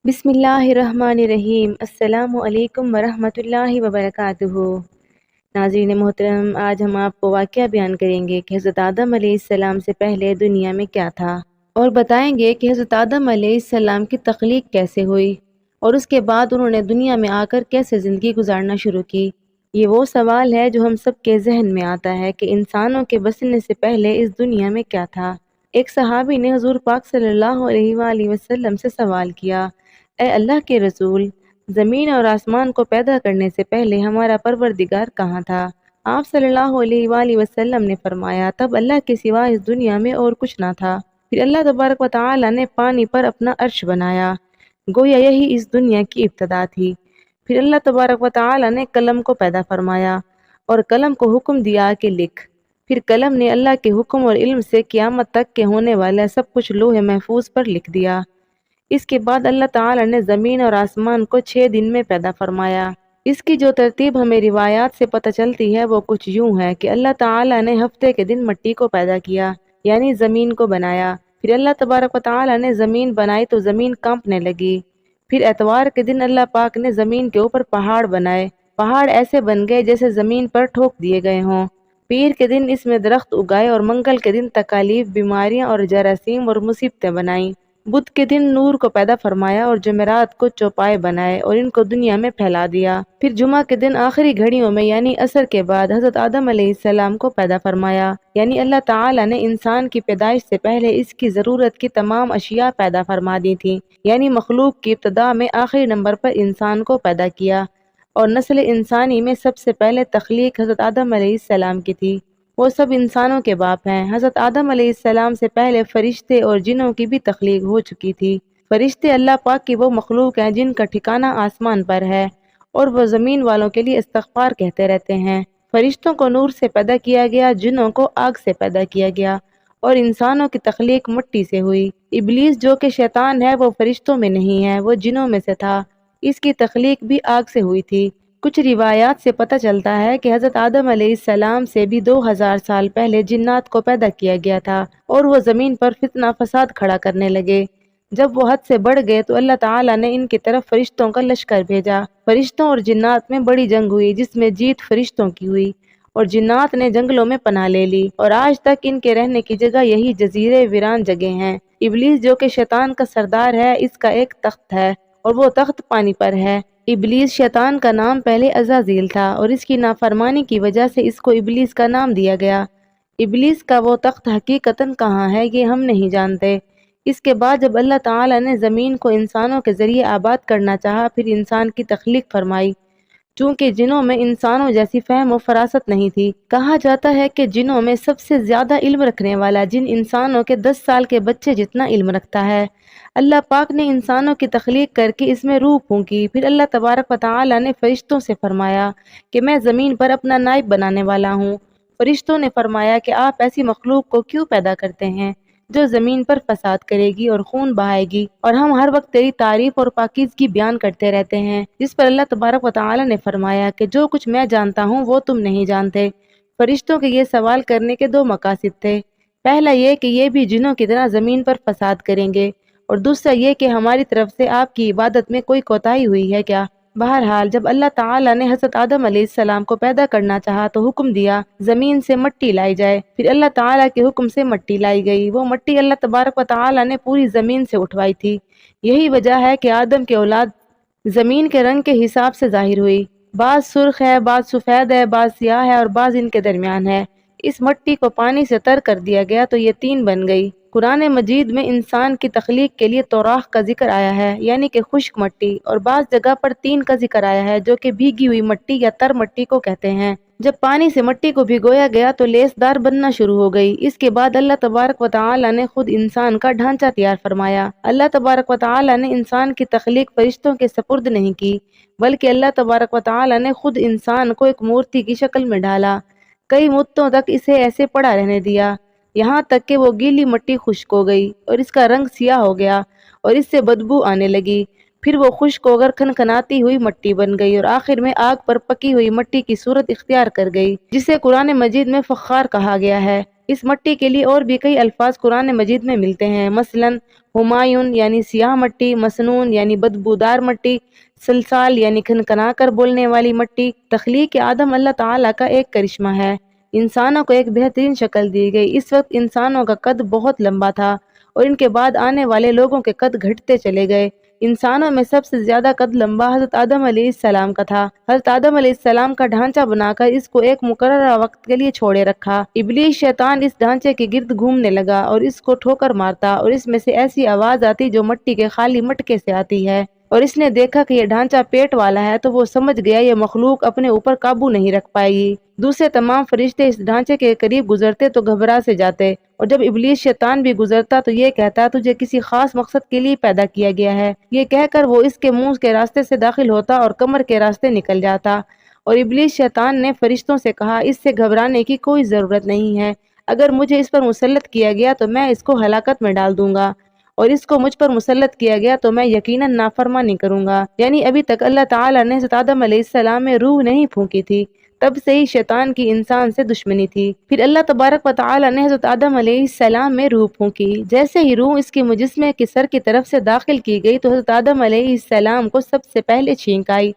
بسم اللہ الرحمن الرحیم۔ السلام علیکم ورحمۃ اللہ وبرکاتہ۔ ناظرین محترم، آج ہم آپ کو واقعہ بیان کریں گے کہ حضرت آدم علیہ السلام سے پہلے دنیا میں کیا تھا، اور بتائیں گے کہ حضرت آدم علیہ السلام کی تخلیق کیسے ہوئی اور اس کے بعد انہوں نے دنیا میں آ کر کیسے زندگی گزارنا شروع کی۔ یہ وہ سوال ہے جو ہم سب کے ذہن میں آتا ہے کہ انسانوں کے بسنے سے پہلے اس دنیا میں کیا تھا۔ ایک صحابی نے حضور پاک صلی اللہ علیہ وآلہ وسلم سے سوال کیا، اے اللہ کے رسول، زمین اور آسمان کو پیدا کرنے سے پہلے ہمارا پروردگار کہاں تھا؟ آپ صلی اللہ علیہ وآلہ وسلم نے فرمایا، تب اللہ کے سوا اس دنیا میں اور کچھ نہ تھا۔ پھر اللہ تبارک و تعالی نے پانی پر اپنا عرش بنایا، گویا یہی اس دنیا کی ابتدا تھی۔ پھر اللہ تبارک و تعالی نے قلم کو پیدا فرمایا اور قلم کو حکم دیا کہ لکھ۔ پھر قلم نے اللہ کے حکم اور علم سے قیامت تک کے ہونے والا سب کچھ لوح محفوظ پر لکھ دیا۔ اس کے بعد اللہ تعالی نے زمین اور آسمان کو 6 دن میں پیدا فرمایا۔ اس کی جو ترتیب ہمیں روایات سے پتہ چلتی ہے وہ کچھ یوں ہے کہ اللہ تعالی نے ہفتے کے دن مٹی کو پیدا کیا، یعنی زمین کو بنایا۔ پھر اللہ تبارک و تعالی نے زمین بنائی تو زمین کانپنے لگی۔ پھر اتوار کے دن اللہ پاک نے زمین کے اوپر پہاڑ بنائے، پہاڑ ایسے بن گئے جیسے زمین پر ٹھوک دیے گئے ہوں۔ پیر کے دن اس میں درخت اگائے اور منگل کے دن تکالیف، بیماریاں اور جراثیم اور مصیبتیں بنائیں۔ بدھ کے دن نور کو پیدا فرمایا اور جمعرات کو چوپائے بنائے اور ان کو دنیا میں پھیلا دیا۔ پھر جمعہ کے دن آخری گھڑیوں میں یعنی عصر کے بعد حضرت آدم علیہ السلام کو پیدا فرمایا، یعنی اللہ تعالی نے انسان کی پیدائش سے پہلے اس کی ضرورت کی تمام اشیاء پیدا فرما دی تھیں، یعنی مخلوق کی ابتدا میں آخری نمبر پر انسان کو پیدا کیا، اور نسل انسانی میں سب سے پہلے تخلیق حضرت آدم علیہ السلام کی تھی۔ وہ سب انسانوں کے باپ ہیں۔ حضرت آدم علیہ السلام سے پہلے فرشتے اور جنوں کی بھی تخلیق ہو چکی تھی۔ فرشتے اللہ پاک کی وہ مخلوق ہیں جن کا ٹھکانہ آسمان پر ہے، اور وہ زمین والوں کے لیے استغفار کہتے رہتے ہیں۔ فرشتوں کو نور سے پیدا کیا گیا، جنوں کو آگ سے پیدا کیا گیا، اور انسانوں کی تخلیق مٹی سے ہوئی۔ ابلیس جو کہ شیطان ہے وہ فرشتوں میں نہیں ہے، وہ جنوں میں سے تھا۔ اس کی تخلیق بھی آگ سے ہوئی تھی۔ کچھ روایات سے پتہ چلتا ہے کہ حضرت آدم علیہ السلام سے بھی 2000 سال پہلے جنات کو پیدا کیا گیا تھا، اور وہ زمین پر فتنہ فساد کھڑا کرنے لگے۔ جب وہ حد سے بڑھ گئے تو اللہ تعالیٰ نے ان کی طرف فرشتوں کا لشکر بھیجا۔ فرشتوں اور جنات میں بڑی جنگ ہوئی جس میں جیت فرشتوں کی ہوئی، اور جنات نے جنگلوں میں پناہ لے لی، اور آج تک ان کے رہنے کی جگہ یہی جزیرے ویران جگہ ہیں۔ ابلیس جو کہ شیطان کا سردار ہے، اس کا ایک تخت ہے اور وہ تخت پانی پر ہے۔ ابلیس شیطان کا نام پہلے عزازیل تھا، اور اس کی نافرمانی کی وجہ سے اس کو ابلیس کا نام دیا گیا۔ ابلیس کا وہ تخت حقیقتاً کہاں ہے یہ ہم نہیں جانتے۔ اس کے بعد جب اللہ تعالی نے زمین کو انسانوں کے ذریعے آباد کرنا چاہا، پھر انسان کی تخلیق فرمائی۔ چونکہ جنوں میں انسانوں جیسی فہم و فراست نہیں تھی، کہا جاتا ہے کہ جنوں میں سب سے زیادہ علم رکھنے والا جن انسانوں کے 10 سال کے بچے جتنا علم رکھتا ہے۔ اللہ پاک نے انسانوں کی تخلیق کر کے اس میں روح پھونکی۔ پھر اللہ تبارک و تعالی نے فرشتوں سے فرمایا کہ میں زمین پر اپنا نائب بنانے والا ہوں۔ فرشتوں نے فرمایا کہ آپ ایسی مخلوق کو کیوں پیدا کرتے ہیں جو زمین پر فساد کرے گی اور خون بہائے گی، اور ہم ہر وقت تیری تعریف اور پاکیزگی بیان کرتے رہتے ہیں۔ جس پر اللہ تبارک و تعالی نے فرمایا کہ جو کچھ میں جانتا ہوں وہ تم نہیں جانتے۔ فرشتوں کے یہ سوال کرنے کے 2 مقاصد تھے۔ پہلا یہ کہ یہ بھی جنوں کی طرح زمین پر فساد کریں گے، اور دوسرا یہ کہ ہماری طرف سے آپ کی عبادت میں کوئی کوتاہی ہوئی ہے کیا۔ بہرحال جب اللہ تعالی نے حضرت آدم علیہ السلام کو پیدا کرنا چاہا تو حکم دیا زمین سے مٹی لائی جائے۔ پھر اللہ تعالی کے حکم سے مٹی لائی گئی۔ وہ مٹی اللہ تبارک و تعالی نے پوری زمین سے اٹھوائی تھی۔ یہی وجہ ہے کہ آدم کی اولاد زمین کے رنگ کے حساب سے ظاہر ہوئی۔ بعض سرخ ہے، بعض سفید ہے، بعض سیاہ ہے، اور بعض ان کے درمیان ہے۔ اس مٹی کو پانی سے تر کر دیا گیا تو یہ 3 بن گئی۔ قرآن مجید میں انسان کی تخلیق کے لیے توراخ کا ذکر آیا ہے، یعنی کہ خشک مٹی، اور بعض جگہ پر تین کا ذکر آیا ہے جو کہ بھیگی ہوئی مٹی یا تر مٹی کو کہتے ہیں۔ جب پانی سے مٹی کو بھگویا گیا تو لیس دار بننا شروع ہو گئی۔ اس کے بعد اللہ تبارک و تعالی نے خود انسان کا ڈھانچہ تیار فرمایا۔ اللہ تبارک و تعالی نے انسان کی تخلیق فرشتوں کے سپرد نہیں کی، بلکہ اللہ تبارک و تعالی نے خود انسان کو ایک مورتی کی شکل میں ڈالا۔ کئی مدتوں تک اسے ایسے پڑا رہنے دیا، یہاں تک کہ وہ گیلی مٹی خشک ہو گئی اور اس کا رنگ سیاہ ہو گیا اور اس سے بدبو آنے لگی۔ پھر وہ خشک ہو کر کھنکھناتی ہوئی مٹی بن گئی اور آخر میں آگ پر پکی ہوئی مٹی کی صورت اختیار کر گئی، جسے قرآن مجید میں فخار کہا گیا ہے۔ اس مٹی کے لیے اور بھی کئی الفاظ قرآن مجید میں ملتے ہیں، مثلاً ہمایون یعنی سیاہ مٹی، مسنون یعنی بدبودار مٹی، سلسال یعنی کھنکھنا کر بولنے والی مٹی۔ تخلیق آدم اللہ تعالیٰ کا ایک کرشمہ ہے۔ انسانوں کو ایک بہترین شکل دی گئی۔ اس وقت انسانوں کا قد بہت لمبا تھا اور ان کے بعد آنے والے لوگوں کے قد گھٹتے چلے گئے۔ انسانوں میں سب سے زیادہ قد لمبا حضرت آدم علیہ السلام کا تھا۔ حضرت آدم علیہ السلام کا ڈھانچہ بنا کر اس کو ایک مقررہ وقت کے لیے چھوڑے رکھا۔ ابلیس شیطان اس ڈھانچے کے گرد گھومنے لگا اور اس کو ٹھوکر مارتا اور اس میں سے ایسی آواز آتی جو مٹی کے خالی مٹکے سے آتی ہے، اور اس نے دیکھا کہ یہ ڈھانچہ پیٹ والا ہے تو وہ سمجھ گیا یہ مخلوق اپنے اوپر قابو نہیں رکھ پائے گی۔ دوسرے تمام فرشتے اس ڈھانچے کے قریب گزرتے تو گھبرا سے جاتے، اور جب ابلیس شیطان بھی گزرتا تو یہ کہتا تجھے کسی خاص مقصد کے لیے پیدا کیا گیا ہے۔ یہ کہہ کر وہ اس کے منہ کے راستے سے داخل ہوتا اور کمر کے راستے نکل جاتا، اور ابلیس شیطان نے فرشتوں سے کہا اس سے گھبرانے کی کوئی ضرورت نہیں ہے، اگر مجھے اس پر مسلط کیا گیا تو میں اس کو ہلاکت میں ڈال دوں گا، اور اس کو مجھ پر مسلط کیا گیا تو میں یقیناً نافرمانی کروں گا۔ یعنی ابھی تک اللہ تعالیٰ نے حضرت آدم علیہ السلام میں روح نہیں پھونکی تھی، تب سے ہی شیطان کی انسان سے دشمنی تھی۔ پھر اللہ تبارک و تعالیٰ نے حضرت آدم علیہ السلام میں روح پھونکی۔ جیسے ہی روح اس کے مجسمے کی سر کی طرف سے داخل کی گئی تو حضرت آدم علیہ السلام کو سب سے پہلے چھینک آئی۔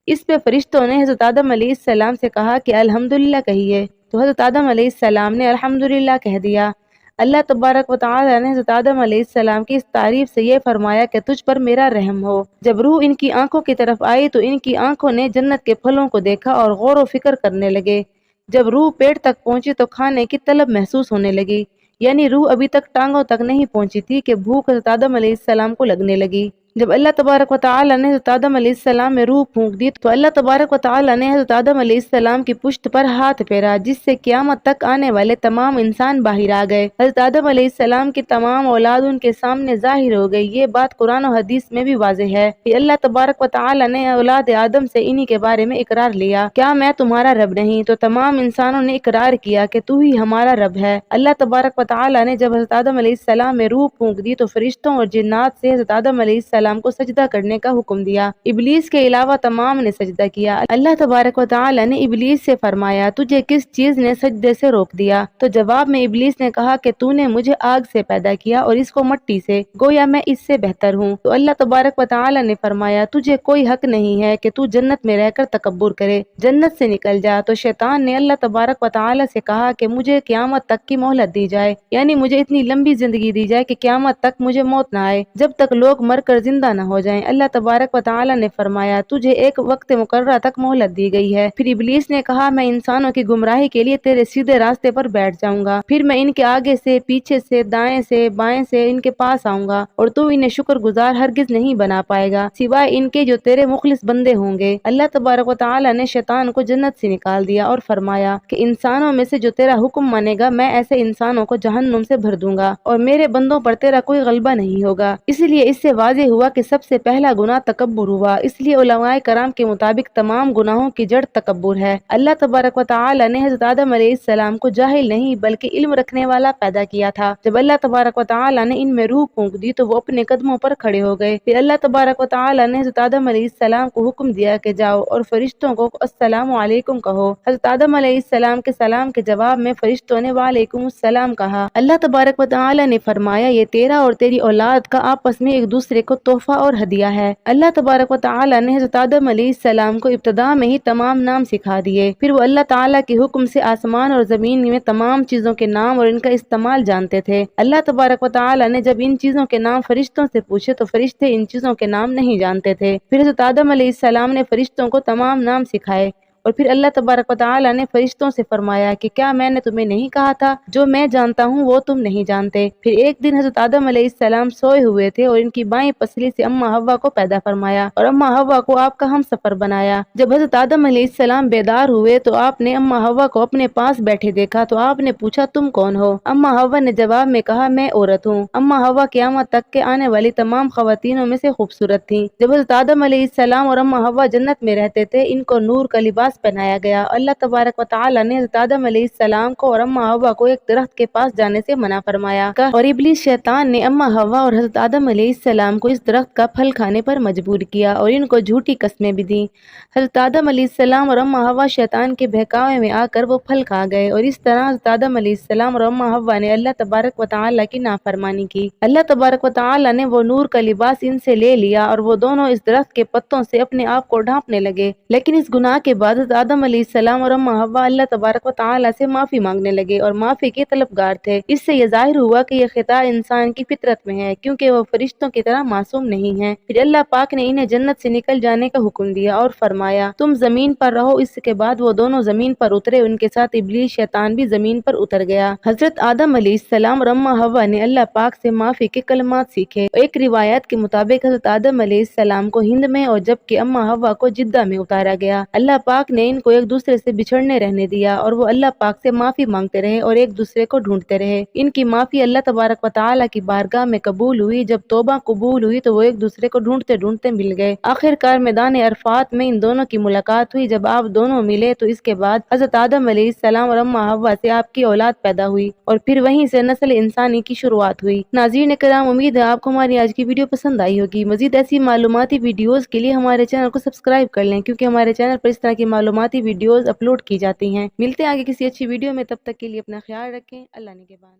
اس پہ فرشتوں نے حضرت آدم علیہ السلام سے کہا کہ الحمدللہ کہیے، تو حضرت آدم علیہ السلام نے الحمدللہ کہہ دیا۔ اللہ تبارک و تعالیٰ نے حضرت آدم علیہ السلام کی اس تعریف سے یہ فرمایا کہ تجھ پر میرا رحم ہو۔ جب روح ان کی آنکھوں کی طرف آئی تو ان کی آنکھوں نے جنت کے پھلوں کو دیکھا اور غور و فکر کرنے لگے۔ جب روح پیٹ تک پہنچی تو کھانے کی طلب محسوس ہونے لگی، یعنی روح ابھی تک ٹانگوں تک نہیں پہنچی تھی کہ بھوک حضرت آدم علیہ السلام کو لگنے لگی۔ جب اللہ تبارک و تعالیٰ نے حضرت آدم علیہ السلام میں روح پھونک دی تو اللہ تبارک و تعالیٰ نے حضرت آدم علیہ السلام کی پشت پر ہاتھ پھیرا، جس سے قیامت تک آنے والے تمام انسان باہر آ گئے۔ حضرت آدم علیہ السلام کی تمام اولاد ان کے سامنے ظاہر ہو گئی۔ یہ بات قرآن و حدیث میں بھی واضح ہے کہ اللہ تبارک و تعالیٰ نے اولاد آدم سے انہی کے بارے میں اقرار لیا، کیا میں تمہارا رب نہیں؟ تو تمام انسانوں نے اقرار کیا کہ تو ہی ہمارا رب ہے۔ اللہ تبارک و تعالیٰ نے جب حضرت آدم علیہ السلام میں روح پھونک دی تو فرشتوں اور جنات سے حضرت آدم علیہ السلام کو سجدہ کرنے کا حکم دیا۔ ابلیس کے علاوہ تمام نے سجدہ کیا۔ اللہ تبارک و تعالیٰ نے ابلیس سے فرمایا تجھے کس چیز نے سجدے سے روک دیا؟ تو جواب میں ابلیس نے کہا کہ تو نے مجھے آگ سے پیدا کیا اور اس کو مٹی سے، گویا میں اس سے بہتر ہوں۔ تو اللہ تبارک و تعالیٰ نے فرمایا تجھے کوئی حق نہیں ہے کہ تو جنت میں رہ کر تکبر کرے، جنت سے نکل جا۔ تو شیطان نے اللہ تبارک و تعالیٰ سے کہا کہ مجھے قیامت تک کی مہلت دی جائے، یعنی مجھے اتنی لمبی زندگی دی جائے کہ قیامت تک مجھے موت نہ آئے، جب تک لوگ مر کر زندہ نہ ہو جائیں۔ اللہ تبارک و تعالیٰ نے فرمایا تجھے ایک وقت مقررہ تک مہلت دی گئی ہے۔ پھر ابلیس نے کہا میں انسانوں کی گمراہی کے لیے تیرے سیدھے راستے پر بیٹھ جاؤں گا، پھر میں ان کے آگے سے، پیچھے سے، دائیں سے، بائیں سے ان کے پاس آؤں گا، اور تو انہیں شکر گزار ہرگز نہیں بنا پائے گا سوائے ان کے جو تیرے مخلص بندے ہوں گے۔ اللہ تبارک و تعالیٰ نے شیطان کو جنت سے نکال دیا اور فرمایا کہ انسانوں میں سے جو تیرا حکم مانے گا میں ایسے انسانوں کو جہنم سے بھر دوں گا، اور میرے بندوں پر تیرا کوئی غلبہ نہیں ہوگا۔ اس لیے اس سے واضح ہوا کہ سب سے پہلا گناہ تکبر ہوا، اس لیے علماء کرام کے مطابق تمام گناہوں کی جڑ تکبر ہے۔ اللہ تبارک و تعالیٰ نے حضرت آدم علیہ السلام کو جاہل نہیں بلکہ علم رکھنے والا پیدا کیا تھا۔ جب اللہ تبارک و تعالیٰ نے ان میں روح پھونک دی تو وہ اپنے قدموں پر کھڑے ہو گئے۔ پھر اللہ تبارک و تعالیٰ نے حضرت آدم علیہ السلام کو حکم دیا کہ جاؤ اور فرشتوں کو السلام علیکم کہو۔ حضرت آدم علیہ السلام کے سلام کے جواب میں فرشتوں نے وعلیکم السلام کہا۔ اللہ تبارک و تعالیٰ نے فرمایا یہ تیرا اور تیری اولاد کا آپس میں ایک دوسرے کو تحفہ اور ہدیہ ہے۔ اللہ تبارک و تعالیٰ نے حضرت آدم علیہ السلام کو ابتدا میں ہی تمام نام سکھا دیے، پھر وہ اللہ تعالیٰ کے حکم سے آسمان اور زمین میں تمام چیزوں کے نام اور ان کا استعمال جانتے تھے۔ اللہ تبارک و تعالیٰ نے جب ان چیزوں کے نام فرشتوں سے پوچھے تو فرشتے ان چیزوں کے نام نہیں جانتے تھے، پھر حضرت آدم علیہ السلام نے فرشتوں کو تمام نام سکھائے، اور پھر اللہ تبارک و تعالیٰ نے فرشتوں سے فرمایا کہ کیا میں نے تمہیں نہیں کہا تھا جو میں جانتا ہوں وہ تم نہیں جانتے۔ پھر ایک دن حضرت آدم علیہ السلام سوئے ہوئے تھے اور ان کی بائیں پسلی سے اماں حوا کو پیدا فرمایا اور اماں حوا کو آپ کا ہم سفر بنایا۔ جب حضرت آدم علیہ السلام بیدار ہوئے تو آپ نے اماں حوا کو اپنے پاس بیٹھے دیکھا تو آپ نے پوچھا تم کون ہو؟ اماں حوا نے جواب میں کہا میں عورت ہوں۔ اماں حوا قیامت تک کے آنے والی تمام خواتینوں میں سے خوبصورت تھیں۔ جب حضرت آدم علیہ السلام اور اماں حوا جنت میں رہتے تھے ان کو نور کا لباس لباس پہنایا گیا۔ اللہ تبارک و تعالی نے حضرت آدم علیہ السلام کو اور اماں حوا کو ایک درخت کے پاس جانے سے منع فرمایا اور ابلیس شیطان نے اماں حوا اور حضرت آدم علیہ السلام کو اس درخت کا پھل کھانے پر مجبور کیا اور ان کو جھوٹی قسمیں بھی دیں۔ حضرت آدم علیہ السلام اور اماں حوا شیطان کے بہکاوے میں آ کر وہ پھل کھا گئے اور اس طرح حضرت آدم علیہ السلام اور اماں حوا نے اللہ تبارک و تعالی کی نافرمانی کی۔ اللہ تبارک و تعالی نے وہ نور کا لباس ان سے لے لیا اور وہ دونوں اس درخت کے پتوں سے اپنے آپ کو ڈھانپنے لگے، لیکن اس گناہ کے بعد حضرت آدم علیہ السلام اور اماں حوا اللہ تبارک و تعالی سے معافی مانگنے لگے اور معافی کے طلبگار تھے۔ اس سے یہ ظاہر ہوا کہ یہ خطا انسان کی فطرت میں ہے، کیونکہ وہ فرشتوں کی طرح معصوم نہیں ہیں۔ پھر اللہ پاک نے انہیں جنت سے نکل جانے کا حکم دیا اور فرمایا تم زمین پر رہو۔ اس کے بعد وہ دونوں زمین پر اترے، ان کے ساتھ ابلیس شیطان بھی زمین پر اتر گیا۔ حضرت آدم علیہ السلام اور اماں حوا نے اللہ پاک سے معافی کے کلمات سیکھے۔ ایک روایت کے مطابق حضرت آدم علیہ السلام کو ہند میں اور جبکہ اماں حوا کو جدہ میں اتارا گیا۔ اللہ پاک نے ان کو ایک دوسرے سے بچھڑنے رہنے دیا اور وہ اللہ پاک سے معافی مانگتے رہے اور ایک دوسرے کو ڈھونڈتے رہے۔ ان کی معافی اللہ تبارک و تعالی کی بارگاہ میں قبول ہوئی۔ جب توبہ قبول ہوئی تو وہ ایک دوسرے کو ڈھونڈتے ڈھونڈتے مل گئے۔ آخر کار میدان عرفات میں ان دونوں کی ملاقات ہوئی۔ جب آپ دونوں ملے تو اس کے بعد حضرت آدم علیہ السلام اور اماں حوا سے آپ کی اولاد پیدا ہوئی اور پھر وہیں سے نسل انسانی کی شروعات ہوئی۔ ناظرین کرام، امید ہے آپ کو ہماری آج کی ویڈیو پسند آئی ہوگی۔ مزید ایسی معلوماتی ویڈیوز کے لیے ہمارے چینل کو سبسکرائب کر لیں، کیونکہ ہمارے چینل پر اس طرح کی معلوماتی ویڈیوز اپلوڈ کی جاتی ہیں۔ ملتے ہیں آگے کسی اچھی ویڈیو میں، تب تک کے لیے اپنا خیال رکھیں۔ اللہ نگہبان۔